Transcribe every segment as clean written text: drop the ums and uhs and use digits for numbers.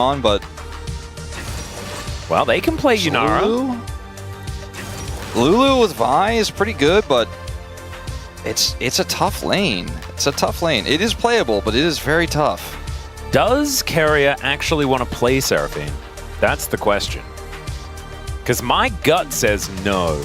on, but well, they can play Yunara. Lulu with Vi is pretty good, but it's a tough lane. It's a tough lane. It is playable, but it is very tough. Does Keria actually want to play Seraphine? That's the question. Because my gut says no.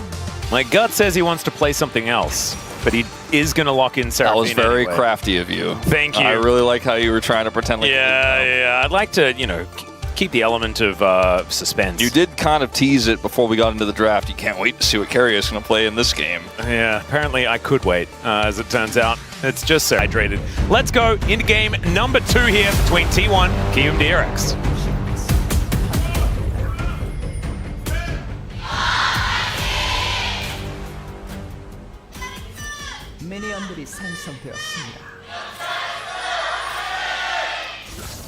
My gut says he wants to play something else, but he is going to lock in Seraphine. That was very anyway. crafty of you. Thank you. I really like how you were trying to pretend like yeah. I'd like to, you know, keep the element of suspense. You did kind of tease it before we got into the draft. You can't wait to see what Keria is going to play in this game. Yeah, apparently I could wait, as it turns out. It's just so hydrated. Let's go into game number 2 here between T1 and KIWOOM DRX. 미니언들이 생성되었습니다.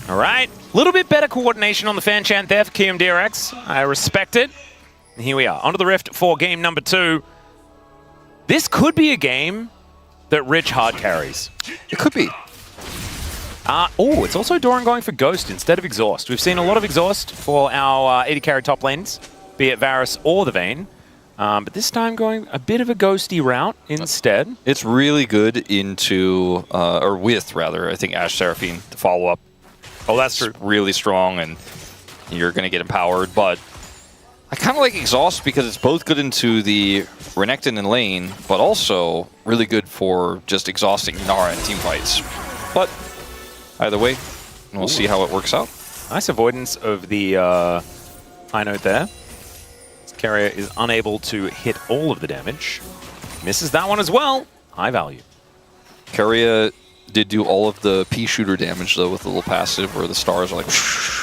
All right, a little bit better coordination on the fan chant there for KIWOOM DRX. I respect it. And here we are, onto the Rift for game number 2. This could be a game that Rich hard carries. It could be. Oh, it's also Doran going for Ghost instead of Exhaust. We've seen a lot of Exhaust for our 80 carry top lanes, be it Varus or the Vayne. But this time going a bit of a ghosty route instead. It's really good into, or with rather, I think Ashe Seraphine to follow up. Oh, that's true. It's really strong and you're going to get empowered, but I kind of like Exhaust because it's both good into the Renekton and lane, but also really good for just exhausting Nara in team fights. But either way, we'll see how it works out. Nice avoidance of the high note there. Keria is unable to hit all of the damage. Misses that one as well. High value. Keria did do all of the pea shooter damage though with the little passive where the stars are like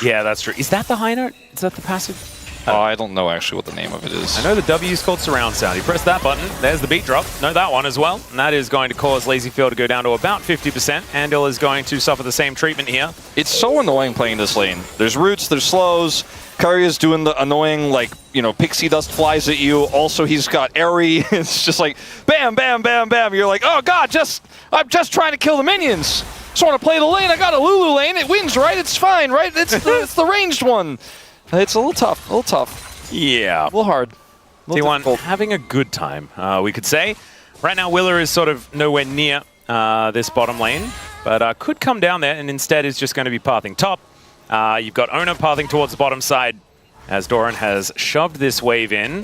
yeah, that's true. Is that the high note? Is that the passive? I don't know actually what the name of it is. I know the W is called surround sound. You press that button, there's the beat drop. Know that one as well. And that is going to cause Lazyfield to go down to about 50%. Andil is going to suffer the same treatment here. It's so annoying playing this lane. There's roots, there's slows. Keria's doing the annoying, like, you know, pixie dust flies at you. Also, he's got airy. It's just like, bam, bam, bam, bam. You're like, oh, God, I'm just trying to kill the minions. Just want to play the lane. I got a Lulu lane. It wins, right? It's fine, right? It's the ranged one. It's a little tough, Yeah. A little hard. T1 having a good time, we could say. Right now, Willer is sort of nowhere near this bottom lane, but could come down there and instead is just going to be pathing top. You've got Oner pathing towards the bottom side as Doran has shoved this wave in.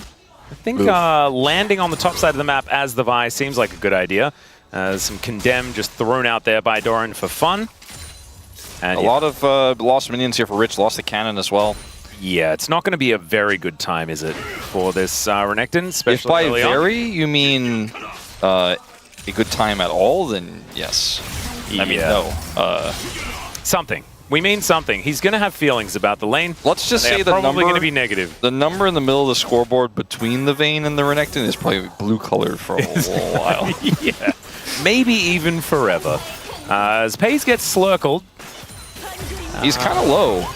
I think landing on the top side of the map as the Vi seems like a good idea. Some Condemn just thrown out there by Doran for fun. And a lot of lost minions here for Rich. Lost the cannon as well. Yeah, it's not going to be a very good time, is it, for this Renekton, especially if by very you mean a good time at all, then yes. Yeah. I mean, no. Something. We mean something. He's going to have feelings about the lane. Let's just say the probably number going to be negative. The number in the middle of the scoreboard between the Vayne and the Renekton is probably blue-colored for a while. Yeah, maybe even forever. As Paze gets slurkled. He's kind of low.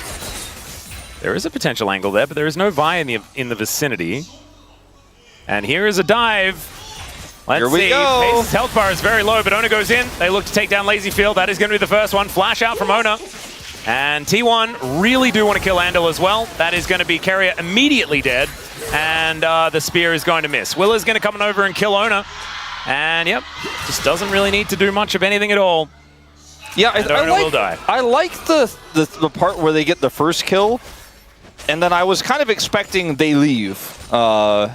There is a potential angle there, but there is no Vi in the vicinity. And here is a dive. Let's here we see. go. Pace's health bar is very low, but Oner goes in. They look to take down Lazyfield. That is going to be the first one. Flash out from Oner. And T1 really do want to kill Andil as well. That is going to be Keria immediately dead. And the spear is going to miss. Willer's going to come over and kill Oner. And yep, just doesn't really need to do much of anything at all. Yeah, I like the part where they get the first kill. And then I was kind of expecting they leave. Yeah.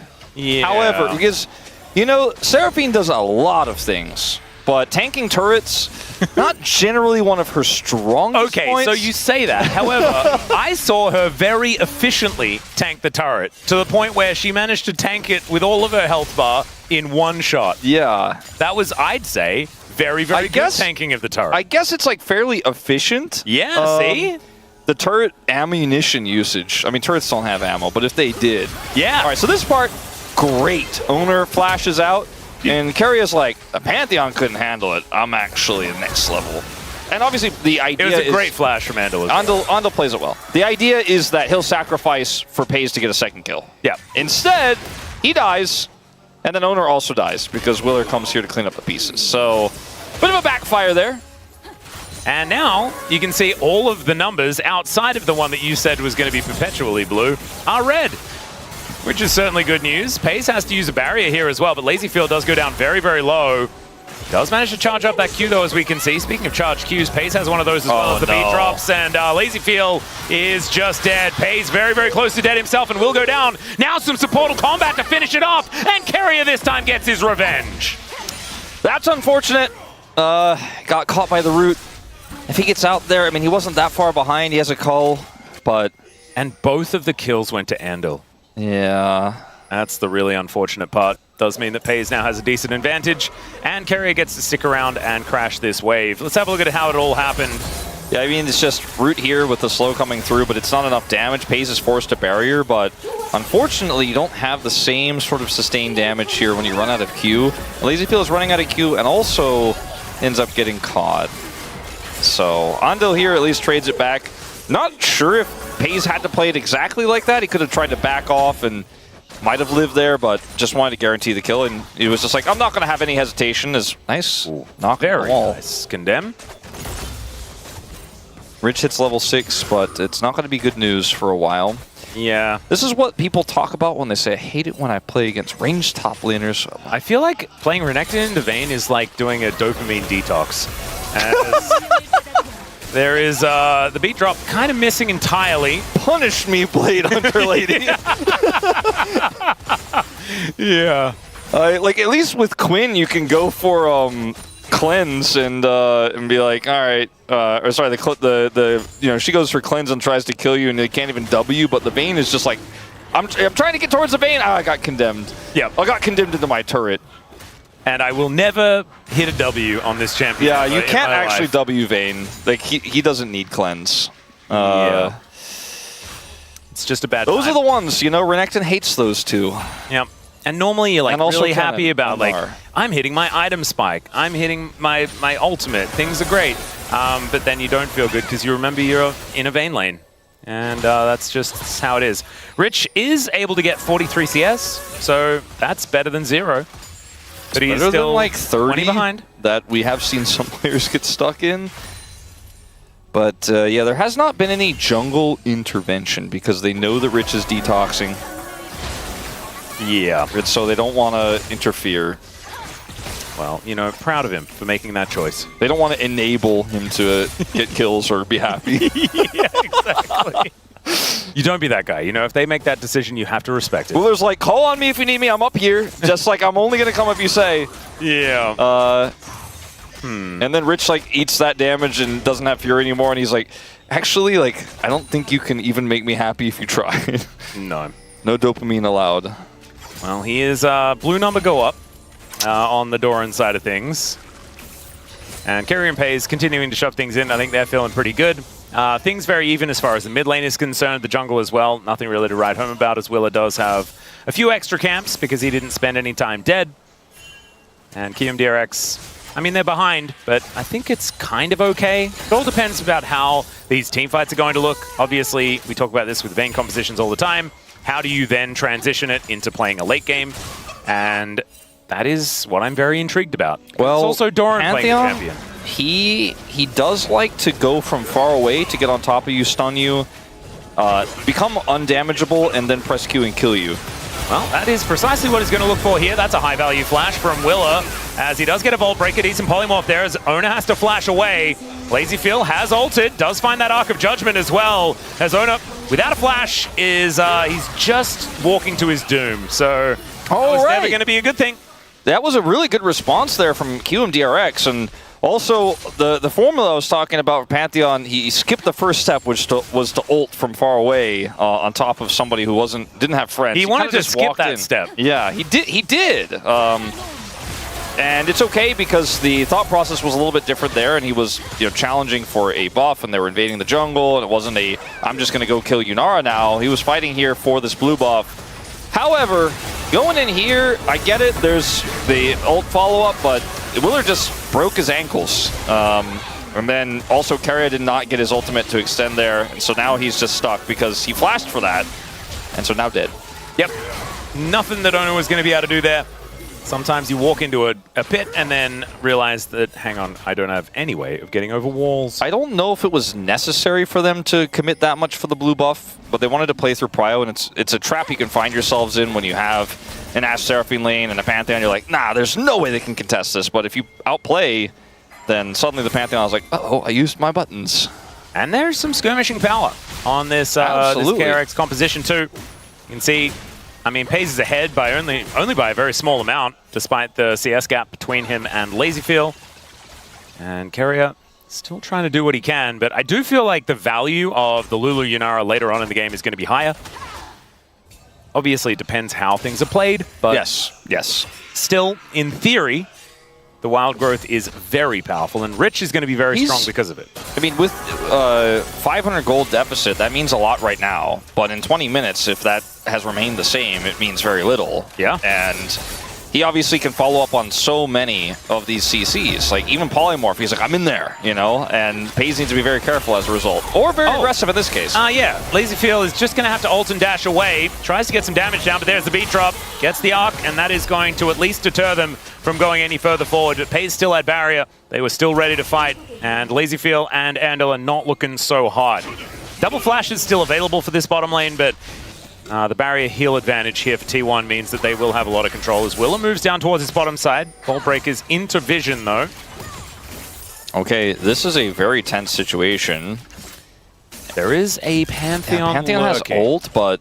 However, because, you know, Seraphine does a lot of things, but tanking turrets, not generally one of her strongest points. So you say that. However, I saw her very efficiently tank the turret to the point where she managed to tank it with all of her health bar in one shot. Yeah. That was, I'd say, very, very good tanking of the turret. I guess it's like fairly efficient. Yeah, see? The turret ammunition usage. I mean, turrets don't have ammo, but if they did. Yeah. All right, so this part, great. Oner flashes out, and Keria's like, the Pantheon couldn't handle it. I'm actually the next level. And obviously, the idea is... It was a great flash from Andil. Andil plays it well. The idea is that he'll sacrifice for Paze to get a second kill. Yeah. Instead, he dies, and then Oner also dies, because Willer comes here to clean up the pieces. So, bit of a backfire there. And now you can see all of the numbers outside of the one that you said was going to be perpetually blue are red, which is certainly good news. Pace has to use a barrier here as well, but Lazyfield does go down very, very low. Does manage to charge up that Q though, as we can see. Speaking of charged Qs, Pace has one of those as well as the beat drops, and Lazyfield is just dead. Pace very, very close to dead himself and will go down. Now some supportal combat to finish it off, and Keria this time gets his revenge. That's unfortunate. Got caught by the root. If he gets out there, I mean, he wasn't that far behind. He has a call, but... And both of the kills went to Andal. Yeah. That's the really unfortunate part. Does mean that Pace now has a decent advantage, and Keria gets to stick around and crash this wave. Let's have a look at how it all happened. Yeah, I mean, it's just root here with the slow coming through, but it's not enough damage. Pace is forced to barrier, but unfortunately, you don't have the same sort of sustained damage here when you run out of Q. Lazyfield is running out of Q and also ends up getting caught. So Andal here at least trades it back. Not sure if Pace had to play it exactly like that. He could have tried to back off and might have lived there, but just wanted to guarantee the kill, and he was just like, I'm not going to have any hesitation. Is nice. Knock Very wall. nice. Condemn. Rich hits level 6, but it's not going to be good news for a while. Yeah. This is what people talk about when they say, I hate it when I play against ranged top laners. I feel like playing Renekton into Vayne is like doing a dopamine detox. As there is the beat drop kind of missing entirely. Punish me, Blade Hunter Lady. Yeah. Like, at least with Quinn, you can go for cleanse and be like, all right, or sorry, she goes for cleanse and tries to kill you, and they can't even W. But the Vayne is just like, I'm trying to get towards the Vayne. I got condemned. Yep. I got condemned into my turret. And I will never hit a W on this champion. Yeah, you can't actually W Vayne. Like, he doesn't need cleanse. Yeah. It's just a bad Those time. are the ones, you know, Renekton hates those two. Yep. And normally you're like really happy about Oner. like, I'm hitting my item spike, I'm hitting my ultimate, things are great. But then you don't feel good because you remember you're in a Vayne lane. And that's just how it is. Rich is able to get 43 CS, so that's better than 0. But he's better still than like 30 20 behind. That we have seen some players get stuck in. But yeah, there has not been any jungle intervention because they know that Rich is detoxing. Yeah. So they don't want to interfere. Well, you know, proud of him for making that choice. They don't want to enable him to get kills or be happy. Yeah, exactly. You don't be that guy. You know, if they make that decision, you have to respect it. Well, there's like, call on me if you need me. I'm up here. Just like, I'm only going to come if you say. Yeah. And then Rich like eats that damage and doesn't have Fury anymore. And he's like, actually, like, I don't think you can even make me happy if you try. No. No dopamine allowed. Well, he is blue number go up on the Doran side of things. And Keria and Pace continuing to shove things in. I think they're feeling pretty good. Things very even as far as the mid lane is concerned. The jungle as well. Nothing really to write home about, as Willa does have a few extra camps because he didn't spend any time dead. And KIWOOM DRX, I mean, they're behind, but I think it's kind of okay. It all depends about how these team fights are going to look. Obviously, we talk about this with Vayne compositions all the time. How do you then transition it into playing a late game? And that is what I'm very intrigued about. Well, it's also Doran playing the champion. He does like to go from far away to get on top of you, stun you, become undamageable, and then press Q and kill you. Well, that is precisely what he's going to look for here. That's a high-value flash from Willa, as he does get a Vault Breaker, decent Polymorph there, as Oner has to flash away. Lazyfield has ulted, does find that Arc of Judgment as well, as Oner, without a flash, is he's just walking to his doom. So it's never going to be a good thing. That was a really good response there from KIWOOM DRX, and also the formula I was talking about for Pantheon, he skipped the first step, which was to ult from far away on top of somebody who didn't have friends. He wanted to skip that step. Yeah, he did. And it's okay because the thought process was a little bit different there, and he was challenging for a buff, and they were invading the jungle, and it wasn't I'm just going to go kill Yunara now. He was fighting here for this blue buff. However, going in here, I get it. There's the ult follow-up, but Willer just broke his ankles. And then also Keria did not get his ultimate to extend there, and so now he's just stuck because he flashed for that, and so now dead. Yep. Nothing that Oner was going to be able to do there. Sometimes you walk into a pit and then realize that, hang on, I don't have any way of getting over walls. I don't know if it was necessary for them to commit that much for the blue buff, but they wanted to play through Prio, and it's a trap you can find yourselves in when you have an Ashe Seraphine lane and a Pantheon. You're like, nah, there's no way they can contest this. But if you outplay, then suddenly the Pantheon is like, uh-oh, I used my buttons. And there's some skirmishing power on this, this KRX composition too. You can see, I mean, Paze is ahead by only by a very small amount, despite the CS gap between him and LazyFeel. And Keria still trying to do what he can, but I do feel like the value of the Lulu Yunara later on in the game is going to be higher. Obviously, it depends how things are played, but yes. Still, in theory, the wild growth is very powerful, and Rich is going to be very strong because of it. I mean, with 500 gold deficit, that means a lot right now. But in 20 minutes, if that has remained the same, it means very little. Yeah. And he obviously can follow up on so many of these CCs. Like, even Polymorph, he's like, I'm in there, you know? And Paze needs to be very careful as a result. Or very aggressive in this case. Yeah. LazyFeel is just going to have to ult and dash away. Tries to get some damage down, but there's the beat drop. Gets the arc, and that is going to at least deter them from going any further forward. But Paze still had barrier. They were still ready to fight. And LazyFeel and Andal are not looking so hard. Double flash is still available for this bottom lane, but the barrier heal advantage here for T1 means that they will have a lot of control as Willa moves down towards his bottom side. Ball breakers into vision, though. Okay, this is a very tense situation. There is a Pantheon. Yeah, Pantheon has ult, but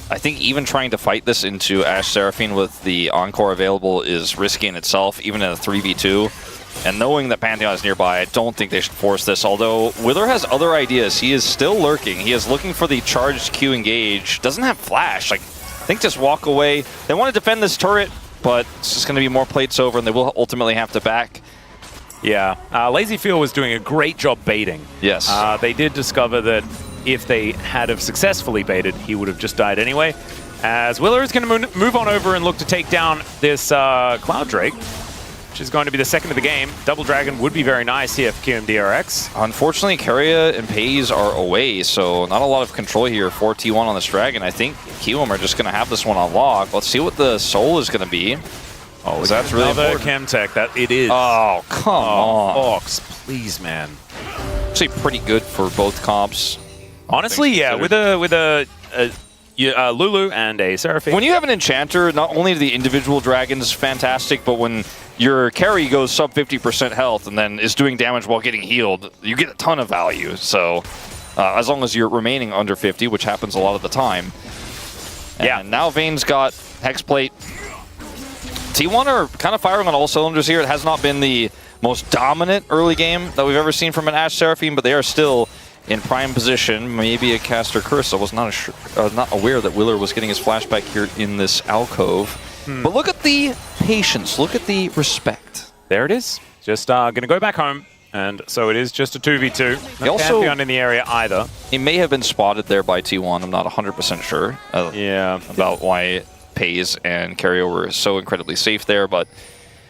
I think even trying to fight this into Ashe Seraphine with the Encore available is risky in itself, even in a 3v2. And knowing that Pantheon is nearby, I don't think they should force this. Although Wither has other ideas. He is still lurking. He is looking for the charged Q engage. Doesn't have flash. Like, I think just walk away. They want to defend this turret, but it's just going to be more plates over, and they will ultimately have to back. Yeah. LazyFeel was doing a great job baiting. Yes. They did discover that if they had have successfully baited, he would have just died anyway. As Willer is going to move on over and look to take down this Cloud Drake, which is going to be the second of the game. Double Dragon would be very nice here for KIWOOM DRX. Unfortunately, Keria and Paze are away, so not a lot of control here for T1 on this Dragon. I think KIWOOM are just going to have this one on lock. Let's see what the soul is going to be. Oh, that's really another important. Chemtech, that it is. Oh, come on. Fox, please, man. Actually pretty good for both comps. Honestly, yeah, with a Lulu and a Seraphine. When you have an Enchanter, not only are the individual dragons fantastic, but when your carry goes sub 50% health and then is doing damage while getting healed, you get a ton of value. So as long as you're remaining under 50, which happens a lot of the time. And now Vayne's got Hexplate. T1 are kind of firing on all cylinders here. It has not been the most dominant early game that we've ever seen from an Ashe Seraphine, but they are still in prime position. Maybe a caster curse. I was not aware that Willer was getting his flashback here in this alcove. But look at the patience. Look at the respect. There it is. Just going to go back home. And so it is just a 2v2. No Pantheon in the area either. He may have been spotted there by T1. I'm not 100% sure about why Paze and Keria were so incredibly safe there, but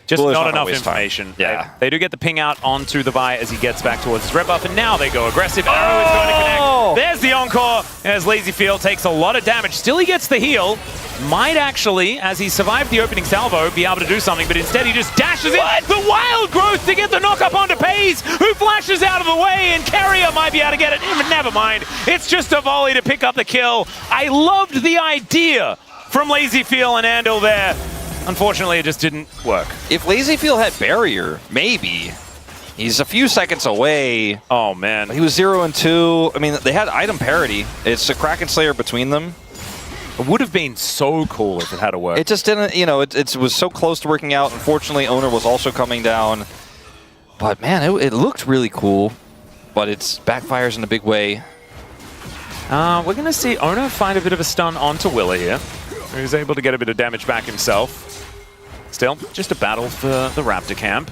just not enough information. Yeah. They do get the ping out onto the Vi as he gets back towards his red buff, and now they go aggressive. Arrow is going to connect. There's the Encore as LazyFeel takes a lot of damage. Still he gets the heal. Might actually, as he survived the opening salvo, be able to do something, but instead he just dashes in. The wild growth to get the knock up onto Paze, who flashes out of the way, and Keria might be able to get it. Never mind. It's just a volley to pick up the kill. I loved the idea from LazyFeel and Andal there. Unfortunately, it just didn't work. If LazyFeel had barrier, maybe. He's a few seconds away. Oh, man. He was 0 and 2. I mean, they had item parity. It's a Kraken Slayer between them. It would have been so cool if it had worked. It just didn't, you know, it was so close to working out. Unfortunately, Oner was also coming down. But, man, it looked really cool. But it backfires in a big way. We're going to see Oner find a bit of a stun onto Willa here. He's able to get a bit of damage back himself. Still, just a battle for the Raptor camp.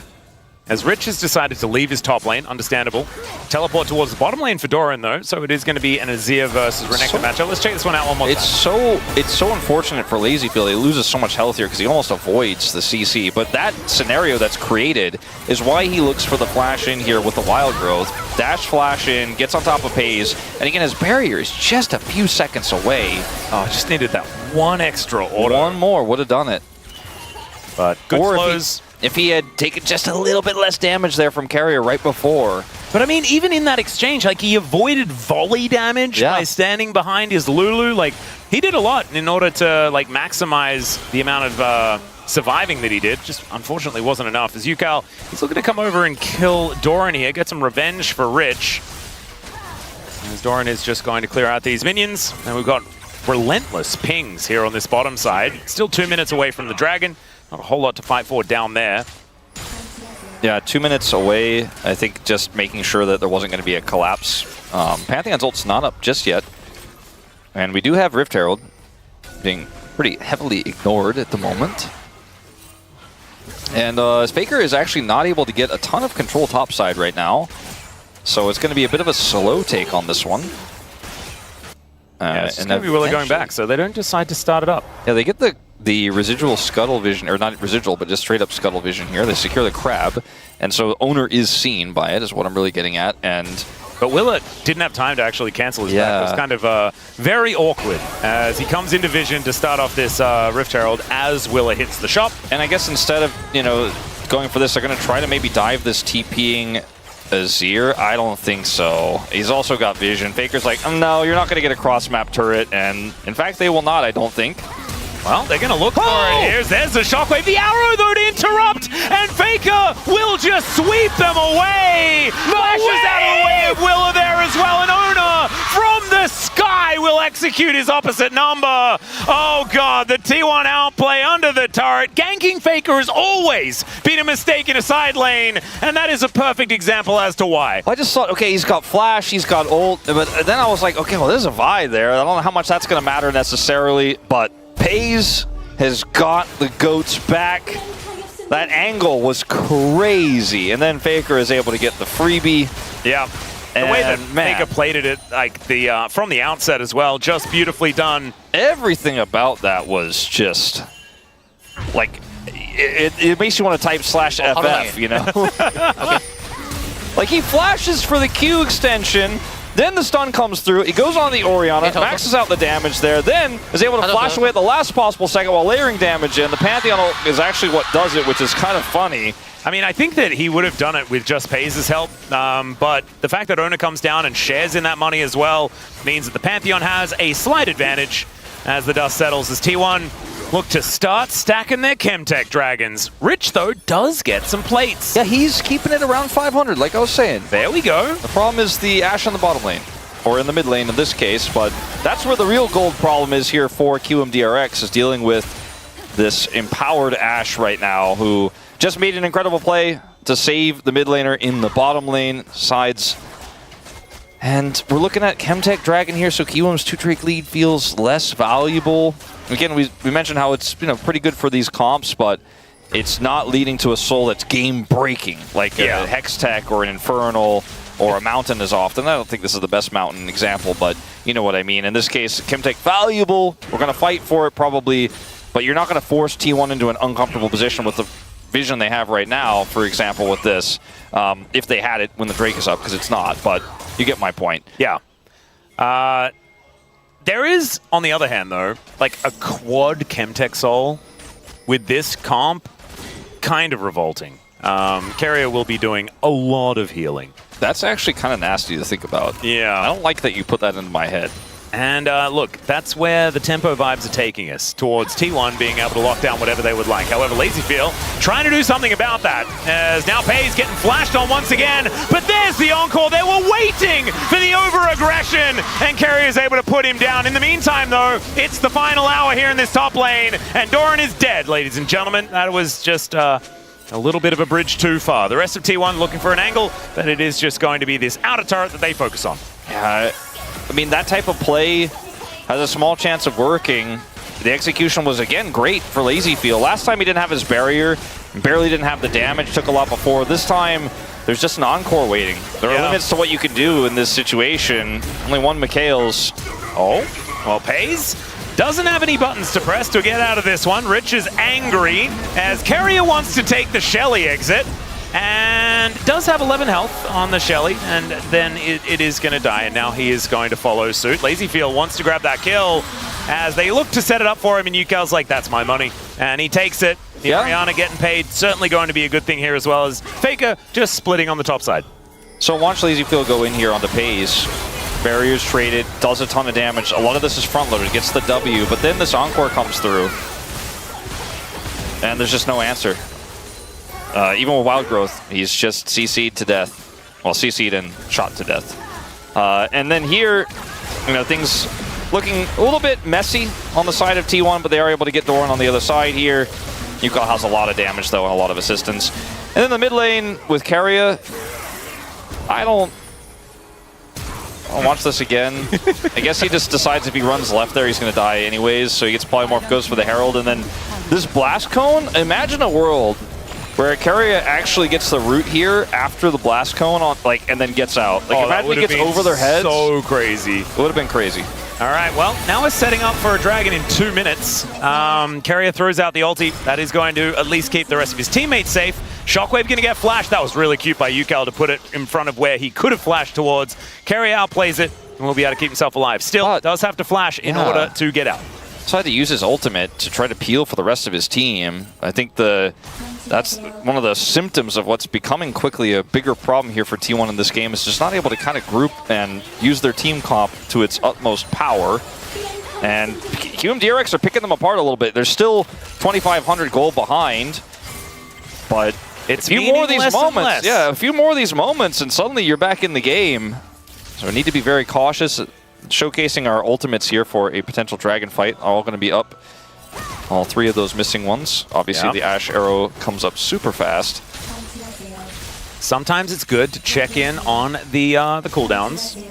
As Rich has decided to leave his top lane, understandable. Teleport towards the bottom lane for Doran, though, so it is going to be an Azir versus Renekton matchup. Let's check this one out one more time. It's so unfortunate for LazyFeel. He loses so much health here because he almost avoids the CC. But that scenario that's created is why he looks for the flash in here with the wild growth. Dash flash in, gets on top of Paze, and again, his barrier is just a few seconds away. Oh, just needed that one extra order. One more would have done it. But good Or slows. if he had taken just a little bit less damage there from Keria right before. But I mean, even in that exchange, like he avoided volley damage by standing behind his Lulu. Like he did a lot in order to like maximize the amount of surviving that he did. Just unfortunately wasn't enough. As Yukal, he's looking to come over and kill Doran here, get some revenge for Rich. As Doran is just going to clear out these minions, and we've got relentless pings here on this bottom side. Still 2 minutes away from the dragon. Not a whole lot to fight for down there. Yeah, 2 minutes away. I think just making sure that there wasn't going to be a collapse. Pantheon's ult's not up just yet. And we do have Rift Herald being pretty heavily ignored at the moment. And Faker is actually not able to get a ton of control topside right now. So it's going to be a bit of a slow take on this one. Yeah, it's going to be Willa going back, so they don't decide to start it up. Yeah, they get the residual scuttle vision, or not residual, but just straight up scuttle vision here. They secure the crab, and so Oner is seen by it, is what I'm really getting at. But Willa didn't have time to actually cancel his back. It was kind of very awkward as he comes into vision to start off this Rift Herald as Willa hits the shop. And I guess instead of, going for this, they're going to try to maybe dive this TPing Azir. I don't think so. He's also got vision. Faker's like, no, you're not going to get a cross-map turret, and in fact, they will not, I don't think. Well, they're going to look for it. There's the shockwave. The arrow, though, to interrupt, and Faker will just sweep them away. Flashes out of the way of Willa there as well, and Oner from the sky will execute his opposite number. Oh, God, the T1 outplay under the turret. Ganking Faker has always been a mistake in a side lane, and that is a perfect example as to why. Well, I just thought, okay, he's got flash, he's got ult, but then I was like, okay, well, there's a Vi there. I don't know how much that's going to matter necessarily, but Pays has got the goats back. That angle was crazy, and then Faker is able to get the freebie. Yeah, the way that Faker played it, like the from the outset as well, just beautifully done. Everything about that was just like it makes you want to type /FF, you know. Okay. Like he flashes for the Q extension. Then the stun comes through, he goes on the Orianna, maxes out the damage there, then is able to flash away at the last possible second while layering damage in. The Pantheon ult is actually what does it, which is kind of funny. I mean, I think that he would have done it with just Pays' help, but the fact that Oner comes down and shares in that money as well means that the Pantheon has a slight advantage as the dust settles as T1 look to start stacking their Chemtech dragons. Rich, though, does get some plates. Yeah, he's keeping it around 500, like I was saying. There we go. The problem is the Ashe on the bottom lane, or in the mid lane in this case, but that's where the real gold problem is here for KIWOOM DRX, is dealing with this empowered Ashe right now, who just made an incredible play to save the mid laner in the bottom lane sides. And we're looking at Chemtech Dragon here, so KIWOOM's 2-Drake lead feels less valuable. Again, we mentioned how it's pretty good for these comps, but it's not leading to a soul that's game-breaking, like a Hextech or an Infernal or a Mountain is often. I don't think this is the best Mountain example, but you know what I mean. In this case, Chemtech valuable. We're going to fight for it probably, but you're not going to force T1 into an uncomfortable position with the vision they have right now, for example, with this, if they had it when the Drake is up, because it's not, but you get my point. Yeah. There is, on the other hand, though, like a quad Chemtech soul with this comp, kind of revolting. Keria will be doing a lot of healing. That's actually kind of nasty to think about. Yeah. I don't like that you put that into my head. And look, that's where the tempo vibes are taking us, towards T1 being able to lock down whatever they would like. However, LazyFeel trying to do something about that, as now Pays getting flashed on once again, but there's the encore. They were waiting for the over-aggression, and Keria is able to put him down. In the meantime, though, it's the final hour here in this top lane, and Doran is dead, ladies and gentlemen. That was just a little bit of a bridge too far. The rest of T1 looking for an angle, but it is just going to be this outer turret that they focus on. Yeah, I mean, that type of play has a small chance of working. The execution was, again, great for LazyFeel. Last time he didn't have his barrier, barely didn't have the damage, took a lot before. This time, there's just an encore waiting. There are limits to what you can do in this situation. Only one Mikhail's. Oh, well, Pays doesn't have any buttons to press to get out of this one. Rich is angry as Keria wants to take the Shelly exit. And and does have 11 health on the Shelly, and then it is going to die, and now he is going to follow suit. LazyField wants to grab that kill as they look to set it up for him, and Yukel's like, that's my money. And he takes it. Ariana getting paid, certainly going to be a good thing here, as well as Faker just splitting on the top side. So watch LazyField go in here on the Pays. Barriers traded, does a ton of damage. A lot of this is front-loaded, gets the W, but then this Encore comes through. And there's just no answer. Even with Wild Growth, he's just CC'd to death. Well, CC'd and shot to death. And then here, you know, things looking a little bit messy on the side of T1, but they are able to get Doran on the other side here. Yuka has a lot of damage, though, and a lot of assistance. And then the mid lane with Keria, I'll watch this again. I guess he just decides if he runs left there, he's going to die anyways, so he gets Polymorph, goes for the Herald, and then this Blast Cone, imagine a world where Keria actually gets the root here after the Blast Cone, on, like, and then gets out. Like, imagine he gets over their heads. So crazy. It would have been crazy. All right, well, now we're setting up for a Dragon in 2 minutes. Keria throws out the ulti. That is going to at least keep the rest of his teammates safe. Shockwave going to get flashed. That was really cute by Yukel to put it in front of where he could have flashed towards. Keria outplays it and will be able to keep himself alive. Still, does have to flash in order to get out. Decided to use his ultimate to try to peel for the rest of his team. I think that's one of the symptoms of what's becoming quickly a bigger problem here for T1 in this game, is just not able to kind of group and use their team comp to its utmost power. And KIWOOM DRX are picking them apart a little bit. They're still 2,500 gold behind, but it's a few more of these moments. Yeah, a few more of these moments, and suddenly you're back in the game. So we need to be very cautious. Showcasing our ultimates here for a potential dragon fight. All going to be up. All 3 of those missing ones. Obviously, the Ash arrow comes up super fast. Sometimes it's good to check in on the cooldowns,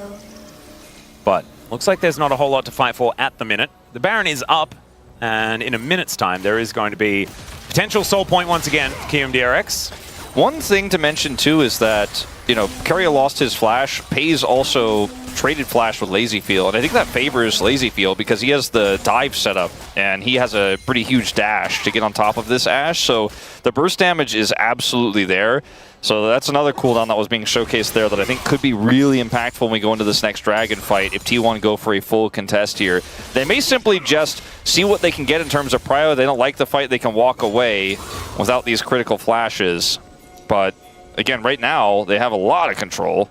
but looks like there's not a whole lot to fight for at the minute. The Baron is up, and in a minute's time, there is going to be potential soul point once again for KIWOOM DRX. One thing to mention too is that, you know, Keria lost his flash. Pays also traded flash with LazyField, and I think that favors LazyField because he has the dive setup and he has a pretty huge dash to get on top of this Ash, so the burst damage is absolutely there. So that's another cooldown that was being showcased there that I think could be really impactful when we go into this next dragon fight if T1 go for a full contest here. They may simply just see what they can get in terms of prio. They don't like the fight, they can walk away without these critical flashes. But again, right now, they have a lot of control.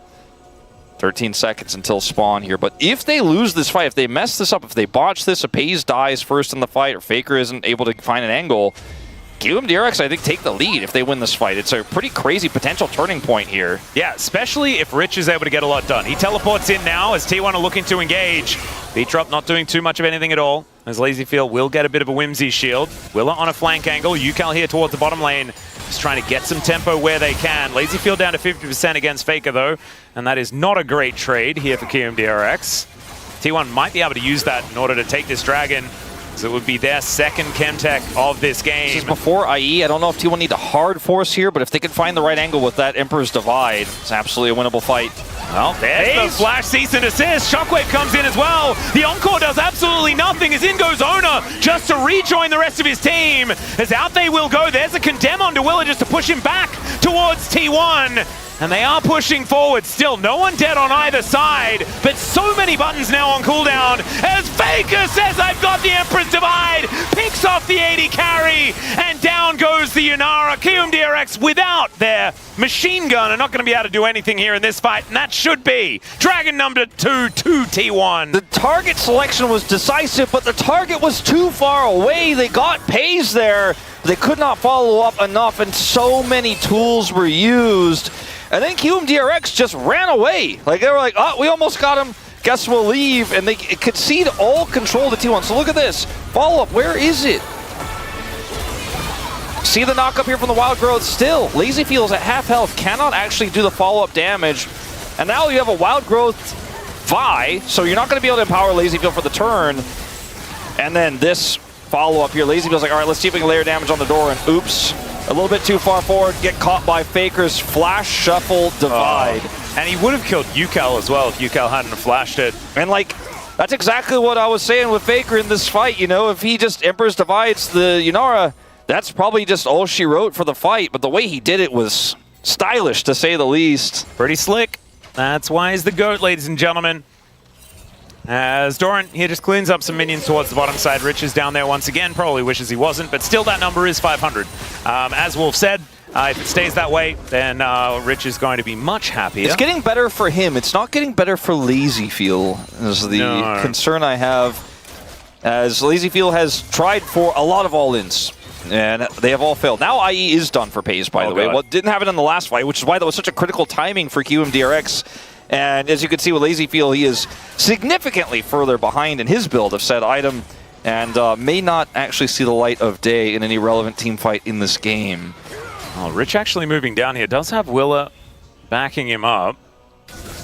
13 seconds until spawn here. But if they lose this fight, if they mess this up, if they botch this, if Pays dies first in the fight, or Faker isn't able to find an angle, KIWOOM DRX, I think, take the lead if they win this fight. It's a pretty crazy potential turning point here. Yeah, especially if Rich is able to get a lot done. He teleports in now as T1 are looking to engage. Beatrop not doing too much of anything at all, as LazyField will get a bit of a whimsy shield. Willa on a flank angle. Yukel here towards the bottom lane. Just trying to get some tempo where they can. LazyField down to 50% against Faker, though, and that is not a great trade here for KIWOOM DRX. T1 might be able to use that in order to take this dragon, so it would be their second Chemtech of this game. This is before IE. I don't know if T1 need a hard force here, but if they can find the right angle with that Emperor's Divide, it's absolutely a winnable fight. Well, there's the flash cease and assist. Shockwave comes in as well. The Encore does absolutely nothing as in goes Oner just to rejoin the rest of his team. As out they will go. There's a condemn onto Willa just to push him back towards T1. And they are pushing forward. Still, no one dead on either side, but so many buttons now on cooldown as Faker says, I've got the Emperor's Divide, picks off the 80 carry, and down goes the Yunara. KIWOOM DRX without their machine gun are not going to be able to do anything here in this fight, and that should be Dragon number 2 to T1. The target selection was decisive, but the target was too far away. They got Pays there. They could not follow up enough, and so many tools were used. And then KIWOOM DRX just ran away. Like, they were like, oh, we almost got him. Guess we'll leave. And they concede all control to T1. So look at this. Follow-up, where is it? See the knock-up here from the Wild Growth still. LazyField's at half health, cannot actually do the follow-up damage. And now you have a Wild Growth Vi, so you're not going to be able to empower LazyField for the turn. And then this follow-up here. LazyField's like, all right, let's see if we can layer damage on the door. And oops. A little bit too far forward, get caught by Faker's Flash Shuffle Divide. And he would have killed Yukel as well if Yukel hadn't flashed it. And like, that's exactly what I was saying with Faker in this fight, you know, if he just Emperor's Divides the Yunara, that's probably just all she wrote for the fight, but the way he did it was stylish, to say the least. Pretty slick. That's why he's the GOAT, ladies and gentlemen. As Doran here just cleans up some minions towards the bottom side. Rich is down there once again. Probably wishes he wasn't, but still that number is 500. As Wolf said, if it stays that way, then Rich is going to be much happier. It's getting better for him. It's not getting better for Lazyfield, is the concern I have. As Lazyfield has tried for a lot of all-ins, and they have all failed. Now IE is done for Pays, by the way. Well, didn't have it in the last fight, which is why that was such a critical timing for KIWOOM DRX. And as you can see with Lazyfield, he is significantly further behind in his build of said item, and may not actually see the light of day in any relevant team fight in this game. Oh, Rich actually moving down here. Does have Willa backing him up.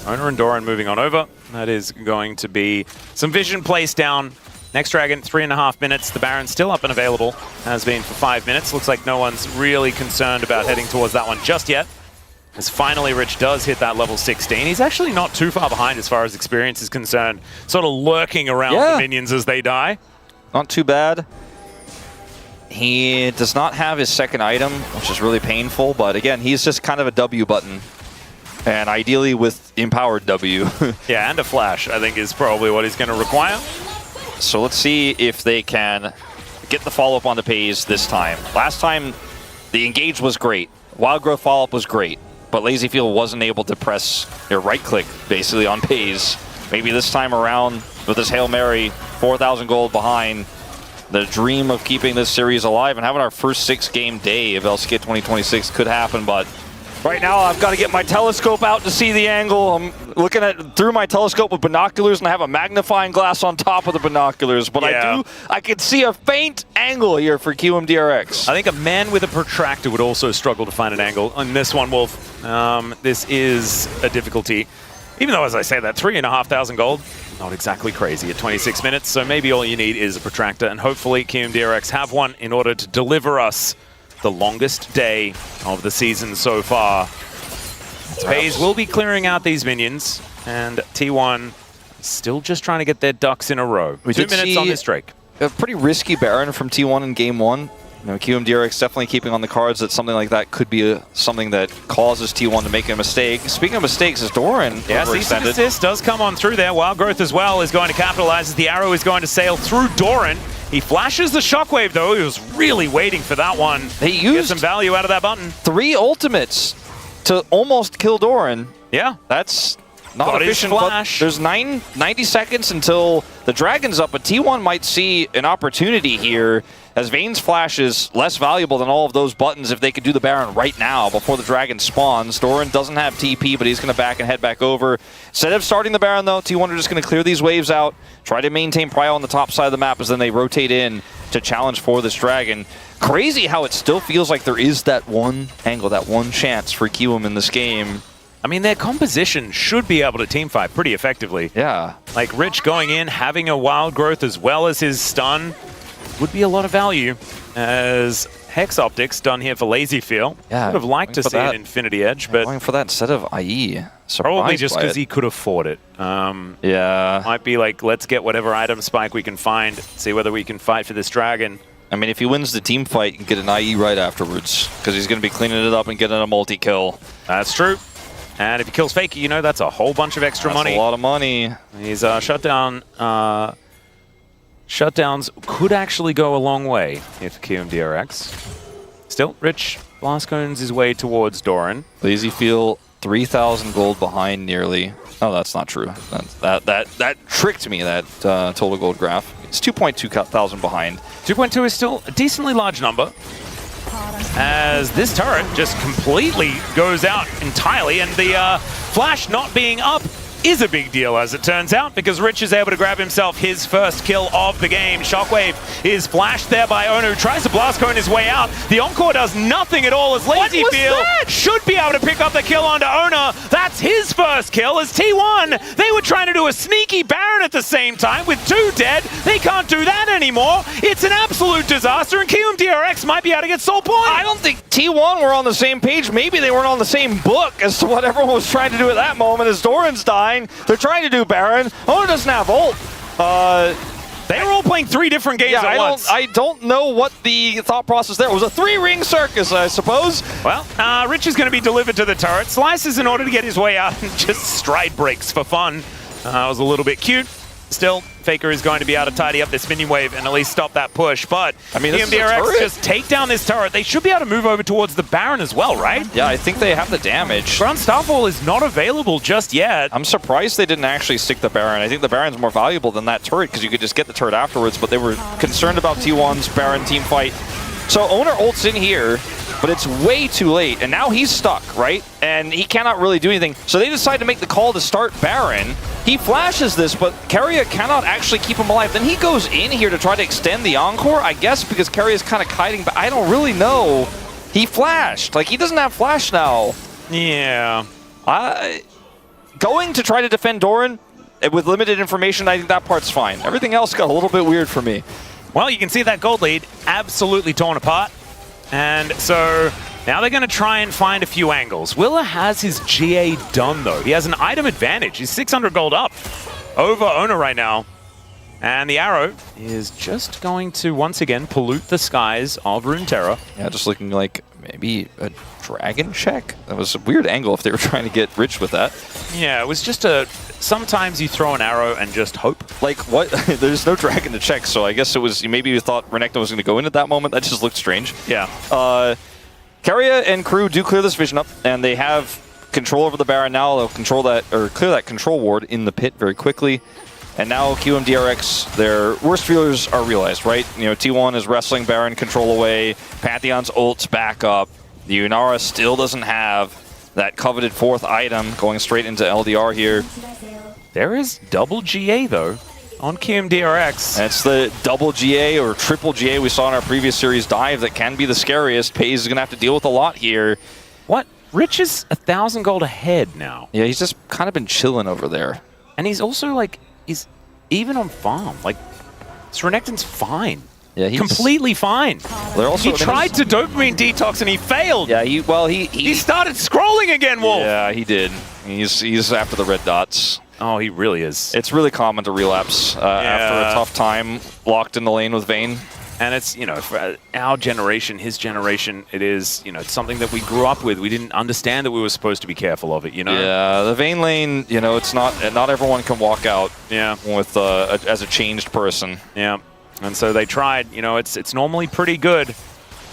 Oner and Doran moving on over. That is going to be some vision placed down. Next Dragon, 3.5 minutes. The Baron's still up and available. Has been for 5 minutes. Looks like no one's really concerned about heading towards that one just yet. As finally Rich does hit that level 16. He's actually not too far behind as far as experience is concerned. Sort of lurking around the minions as they die. Not too bad. He does not have his second item, which is really painful. But again, he's just kind of a W button. And ideally with empowered W. Yeah, and a flash, I think, is probably what he's going to require. So let's see if they can get the follow-up on the Pays this time. Last time, the engage was great. Wild Growth follow-up was great. But Lazyfield wasn't able to press their right-click, basically, on Pays. Maybe this time around, with this Hail Mary, 4,000 gold behind, the dream of keeping this series alive and having our first 6-game day of LCK 2026 could happen, but right now I've got to get my telescope out to see the angle. I'm looking at through my telescope with binoculars, and I have a magnifying glass on top of the binoculars, but I can see a faint angle here for KIWOOM DRX. I think a man with a protractor would also struggle to find an angle on this one, Wolf. This is a difficulty. Even though, as I say that, 3,500 gold, not exactly crazy at 26 minutes, so maybe all you need is a protractor, and hopefully KIWOOM DRX have one in order to deliver us the longest day of the season so far. Pays will be clearing out these minions, and T1 still just trying to get their ducks in a row. 2 minutes on this Drake. A pretty risky Baron from T1 in game 1. You know, KIWOOM DRX definitely keeping on the cards that something like that could be something that causes T1 to make a mistake. Speaking of mistakes, is Doran overextended. Assist does come on through there. Wild Growth as well is going to capitalize as the arrow is going to sail through Doran. He flashes the shockwave though. He was really waiting for that one. They used get some value out of that button. 3 ultimates to almost kill Doran. Yeah. That's not efficient, but there's 90 seconds until the Dragon's up, but T1 might see an opportunity here as Vayne's flash is less valuable than all of those buttons if they could do the Baron right now before the Dragon spawns. Doran doesn't have TP, but he's going to back and head back over. Instead of starting the Baron, though, T1 are just going to clear these waves out, try to maintain prio on the top side of the map as then they rotate in to challenge for this Dragon. Crazy how it still feels like there is that one angle, that one chance for KIWOOM in this game. I mean, their composition should be able to teamfight pretty effectively. Yeah. Like Rich going in, having a Wild Growth as well as his stun would be a lot of value. As Hex Optics done here for Lazyfield. Yeah, would have liked to see an Infinity Edge, but going for that instead of IE. Probably just because he could afford it. Yeah. Might be like, let's get whatever item spike we can find, see whether we can fight for this Dragon. I mean, if he wins the team fight, you can get an IE right afterwards, because he's going to be cleaning it up and getting a multi-kill. That's true. And if he kills Fakey, you know, that's a whole bunch of extra money. That's a lot of money. He's shut down. Shutdowns could actually go a long way if KIWOOM DRX. Still, Rich blast cones his way towards Doran. Lazyfield 3,000 gold behind nearly. Oh, that's not true. That tricked me, that total gold graph. It's 2.2 thousand behind. 2.2 is still a decently large number. As this turret just completely goes out entirely, and the flash not being up is a big deal, as it turns out, because Rich is able to grab himself his first kill of the game. Shockwave is flashed there by Oner, who tries to blast cone his way out. The Encore does nothing at all, as Lazyfield should be able to pick up the kill onto Oner. That's his first kill, as T1, they were trying to do a sneaky Baron at the same time with 2 dead. They can't do that anymore. It's an absolute disaster, and KIWOOM DRX might be able to get soul point. I don't think T1 were on the same page. Maybe they weren't on the same book as to what everyone was trying to do at that moment as Doran's dying. They're trying to do Baron. Oner doesn't have ult. They were all playing 3 different games at once. I don't know what the thought process there was. A 3-ring circus, I suppose. Well, Rich is going to be delivered to the turret. Slices in order to get his way out and just stride breaks for fun. Was a little bit cute. Still, Faker is going to be able to tidy up this minion wave and at least stop that push. But I mean, KIWOOM DRX just take down this turret. They should be able to move over towards the Baron as well, right? Yeah, I think they have the damage. Ground Starfall is not available just yet. I'm surprised they didn't actually stick the Baron. I think the Baron's more valuable than that turret because you could just get the turret afterwards, but they were concerned about T1's Baron team fight. So Oner ults in here, but it's way too late, and now he's stuck, right? And he cannot really do anything. So they decide to make the call to start Baron. He flashes this, but Keria cannot actually keep him alive. Then he goes in here to try to extend the Encore, I guess, because Keria's kind of kiting, but I don't really know. He flashed. Like, he doesn't have flash now. Yeah. Going to try to defend Doran with limited information, I think that part's fine. Everything else got a little bit weird for me. Well, you can see that gold lead absolutely torn apart. And so now they're going to try and find a few angles. Willer has his GA done, though. He has an item advantage. He's 600 gold up over Oner right now. And the arrow is just going to, once again, pollute the skies of Runeterra. Yeah, just looking like maybe a dragon check? That was a weird angle if they were trying to get rich with that. Yeah, it was just a... Sometimes you throw an arrow and just hope. Like, what? There's no dragon to check, so I guess it was... Maybe you thought Renekton was going to go in at that moment. That just looked strange. Yeah. Keria and crew do clear this vision up, and they have control over the Baron now. They'll control that, or clear that control ward in the pit very quickly. And now KIWOOM DRX, their worst fears are realized, right? You know, T1 is wrestling Baron control away. Pantheon's ult's back up. The Unara still doesn't have that coveted 4th item going straight into LDR here. There is double GA, though, on KIWOOM DRX. That's the double GA or triple GA we saw in our previous series dive that can be the scariest. Pays is going to have to deal with a lot here. What? Rich is 1,000 gold ahead now. Yeah, he's just kind of been chilling over there. And he's also, like, he's even on farm. Like, Renekton's fine. Yeah, he's completely fine. They're also, he tried to dopamine detox and he failed. Yeah, he started scrolling again, Wolf. Yeah, he did. He's after the red dots. Oh, he really is. It's really common to relapse after a tough time locked in the lane with Vayne. And it's, you know, for our generation, his generation, it is, you know, it's something that we grew up with. We didn't understand that we were supposed to be careful of it, you know? Yeah, the Vayne lane, you know, it's not everyone can walk out with as a changed person. Yeah. And so they tried, you know, it's normally pretty good,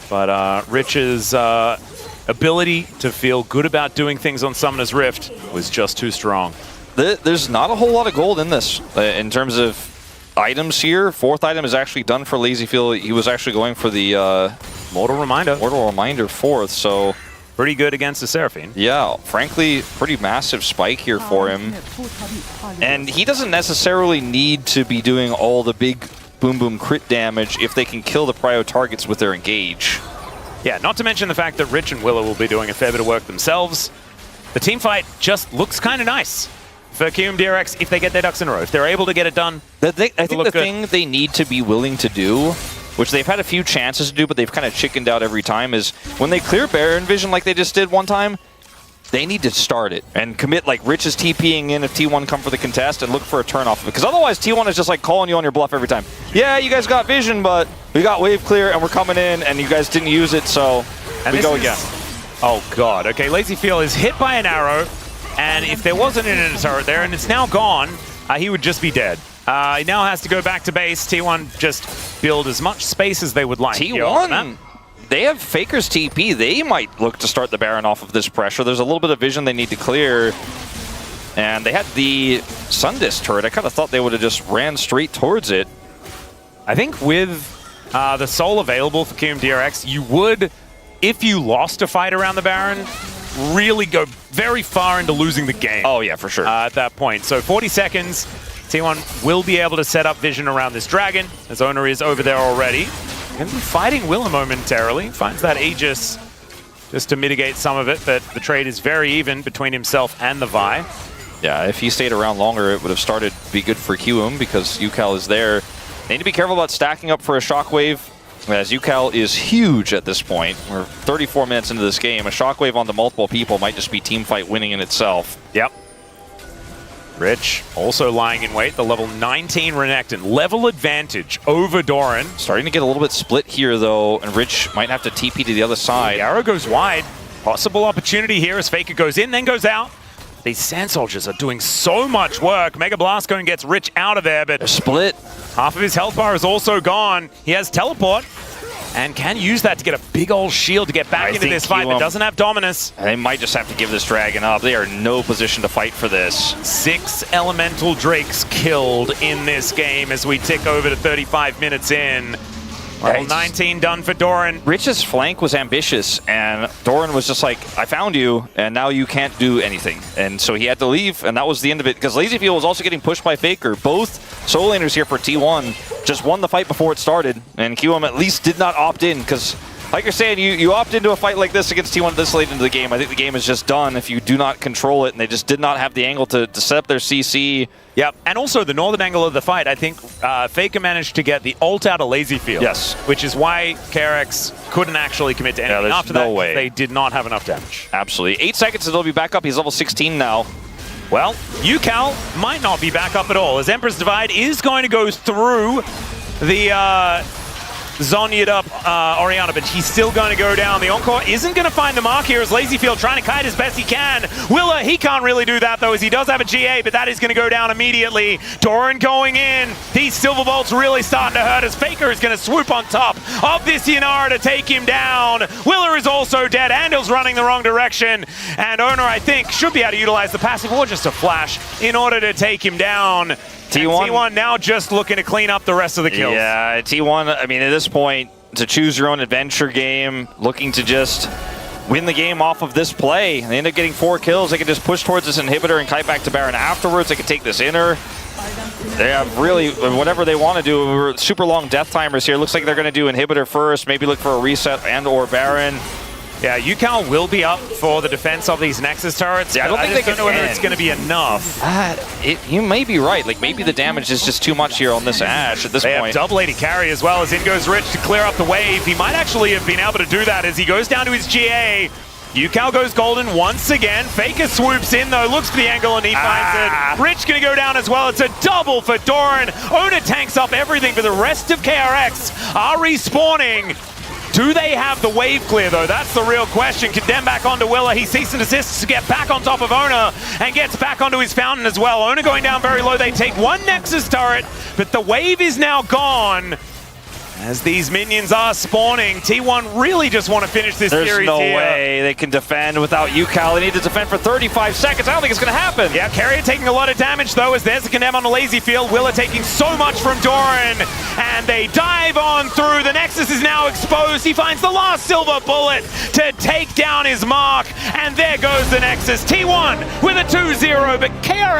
but Rich's ability to feel good about doing things on Summoner's Rift was just too strong. There's not a whole lot of gold in this in terms of items here. 4th item is actually done for Lazyfield. He was actually going for the Mortal Reminder 4th, so pretty good against the Seraphine. Yeah, frankly, pretty massive spike here for him. And he doesn't necessarily need to be doing all the big boom boom crit damage if they can kill the prio targets with their engage. Yeah, not to mention the fact that Rich and Willow will be doing a fair bit of work themselves. The team fight just looks kind of nice for KIWOOM DRX if they get their ducks in a row. If they're able to get it done, I think the thing they need to be willing to do, which they've had a few chances to do, but they've kind of chickened out every time, is when they clear Baron Vision like they just did one time, they need to start it and commit, like Rich is TPing in if T1 come for the contest and look for a turn off of it. Because otherwise T1 is just like calling you on your bluff every time. Yeah, you guys got vision, but we got wave clear and we're coming in and you guys didn't use it, so we go again. Oh god, okay, Lazyfield is hit by an arrow, and if there wasn't an turret there and it's now gone, he would just be dead. He now has to go back to base. T1 just build as much space as they would like. T1, they have Faker's TP. They might look to start the Baron off of this pressure. There's a little bit of vision they need to clear. And they had the Sundis turret. I kind of thought they would have just ran straight towards it. I think with the soul available for KIWOOM DRX, you would, if you lost a fight around the Baron, really go very far into losing the game. Oh yeah, for sure. At that point. So 40 seconds, T1 will be able to set up vision around this dragon, as Oner is over there already. Going to be fighting Willa momentarily. Finds that Aegis just to mitigate some of it, but the trade is very even between himself and the Vi. Yeah, if he stayed around longer, it would have started to be good for KIWOOM because UCAL is there. They need to be careful about stacking up for a Shockwave, as UCAL is huge at this point. We're 34 minutes into this game. A Shockwave onto multiple people might just be team fight winning in itself. Yep. Rich also lying in wait. The level 19 Renekton. Level advantage over Doran. Starting to get a little bit split here, though, and Rich might have to TP to the other side. The arrow goes wide. Possible opportunity here as Faker goes in, then goes out. These Sand Soldiers are doing so much work. Mega Blast Cone gets Rich out of there, but They're split. half of his health bar is also gone. He has Teleport and can use that to get a big old shield to get back into this fight, but doesn't have Dominus. They might just have to give this Dragon up. They are in no position to fight for this. 6 Elemental Drakes killed in this game as we tick over to 35 minutes in. Level 19 done for Doran. Rich's flank was ambitious, and Doran was just like, I found you, and now you can't do anything. And so he had to leave, and that was the end of it. Because LazyField was also getting pushed by Faker. Both solo laners here for T1 just won the fight before it started, and KIWOOM at least did not opt in, because like you're saying, you opt into a fight like this against T1 this late into the game. I think the game is just done if you do not control it, and they just did not have the angle to set up their CC. Yep, and also the northern angle of the fight, I think Faker managed to get the ult out of LazyField. Yes. Which is why KRX couldn't actually commit to anything. there's After no that, way. they did not have enough damage. Absolutely. 8 seconds and they'll be back up. He's level 16 now. Well, UCal might not be back up at all, as Emperor's Divide is going to go through the Zonya'd up Orianna, but he's still going to go down. The Encore isn't going to find the mark here as LazyField trying to kite as best he can. Willa, he can't really do that though, as he does have a GA, but that is going to go down immediately. Doran going in. These Silver Bolts really starting to hurt as Faker is going to swoop on top of this Yanara to take him down. Willa is also dead. Andel's running the wrong direction, and Oner, I think, should be able to utilize the passive or just a flash in order to take him down. T1 now just looking to clean up the rest of the kills. Yeah, T1, I mean, at this point, it's a choose your own adventure game, looking to just win the game off of this play. They end up getting 4 kills. They can just push towards this inhibitor and kite back to Baron afterwards. They can take this inner. They have really whatever they want to do. We're super long death timers here. Looks like they're going to do inhibitor first, maybe look for a reset and or Baron. Yeah, UCal will be up for the defense of these Nexus turrets. Yeah, I don't think they can know whether it's going to be enough. You may be right. Like, maybe the damage is just too much here on this Ashe at this point. They have double AD carry as well, as in goes Rich to clear up the wave. He might actually have been able to do that as he goes down to his GA. UCal goes golden once again. Faker swoops in though, looks for the angle and he finds it. Rich gonna go down as well. It's a double for Doran. Oner tanks up everything, but the rest of KRX are respawning. Do they have the wave clear though? That's the real question. Condemn back onto Willa. He cease and desists to get back on top of Oner and gets back onto his fountain as well. Oner going down very low. They take one Nexus turret, but the wave is now gone. As these minions are spawning, T1 really just want to finish this series here. There's no way they can defend without UCal. They need to defend for 35 seconds. I don't think it's going to happen. Yeah, Keria taking a lot of damage though, as there's a condemn on the LazyField. Willa taking so much from Doran, and they dive on through. The Nexus is now exposed. He finds the last silver bullet to take down his mark, and there goes the Nexus. T1 with a 2-0, but KRX